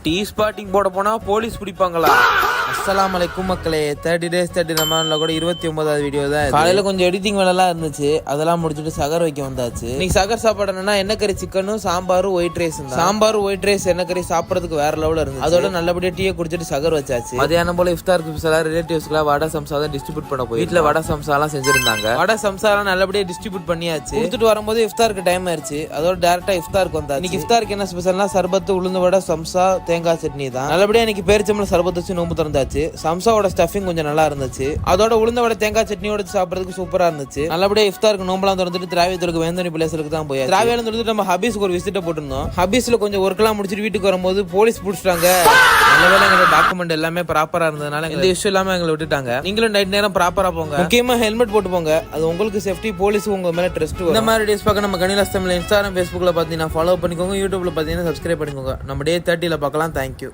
Tea spotting போட போனா police பிடிப்பாங்களா? அஸ்ஸலாமு அலைக்கும் மக்களே. 30 days 30 ரமலான்ல கூட 29வது வீடியோ தான். காலையில கொஞ்சம் எடிட்டிங் வேலைலாம் இருந்துச்சு, அதெல்லாம் முடிச்சுட்டு சகர் வைக்க வந்தாச்சு. இன்னைக்கு சகர் சாப்பாடு என்னன்னா என்ன கறி சிக்கனும் சாம்பாரும் white rice. Sambar white rice என்ன கறி சாப்பிடறதுக்கு வேற லெவலில் இருந்துச்சு. அதோட நல்லபடியா டீயை குடிச்சிட்டு சகர் வச்சாச்சு. மதியானம் போல இஃப்தாருக்கு ஸ்பெஷலா ரிலேட்டிவ்ஸ்க்குலாம் வடை சம்சா தான் டிஸ்ட்ரிபியூட் பண்ண போய் வீட்டுல வடை சம்சாலாம் செஞ்சிருந்தாங்க. வடை சம்சாலாம் நல்லபடியா டிஸ்ட்ரிபியூட் பண்ணியாச்சு. கொடுத்துட்டு வரும்போது இஃப்தாருக்கு டைம் ஆயிருச்சு. அதோட டேரக்டா இஃப்தாருக்கு வந்தா. இன்னைக்கு இஃப்தாருக்கு என்ன ஸ்பெஷல்னா சர்பத்து, உளுந்து வடை, சம்சா, தேங்காய் சட்னி தான். நல்லபடியா இன்னைக்கு பேரிச்சம்பழம் சர்பத்து வச்சு நோம்பு திறந்தாச்சு. சம்சாவோட ஸ்டஃபிங் கொஞ்சம் நல்லா இருந்துச்சு. அதோட உளுந்த வடை தேங்காய் சட்னியோட சாப்பிடறதுக்கு சூப்பரா இருந்துச்சு. நல்லபடியா இஃப்தாருக்கு நோம்பலாம் திறந்துட்டு திராவியத்திற்கு வேந்தனி பிளேஸ்க்கு தான் போய் திராவியால திறந்துட்டு நம்ம ஹபீஸ்க்கு ஒரு விசிட்ட போட்டிருந்தோம். ஹபீஸ்ல கொஞ்சம் ஒர்க்லாம் முடிச்சுட்டு வீட்டுக்கு வரும்போது போலீஸ் பிடிச்சிட்டாங்க. நல்லவேளை எங்களோட டாக்குமெண்ட் எல்லாமே ப்ராப்பரா இருந்ததுனால எந்த இஷ்யூ இல்லாம எங்களை விட்டுட்டாங்க. நீங்களும் நைட் நேரம் ப்ராப்பரா போங்க. முக்கியமா ஹெல்மெட் போட்டு போங்க. அது உங்களுக்கு சேஃப்டி, போலீஸ் உங்க மேல ட்ரஸ்ட். இந்த மாதிரி டேஸ் பார்க்க நம்ம கனிலாஸ் தமிழ் இன்ஸ்டாகிராம், ஃபேஸ்புக்ல பாத்தீங்கன்னா ஃபாலோ பண்ணிக்கோங்க. யூடியூப்ல பாத்தீங்கன்னா சப்ஸ்கிரைப் பண்ணிக்கோங்க. நம்ம டே 30ல பார்க்கலாம். தேங்க்யூ.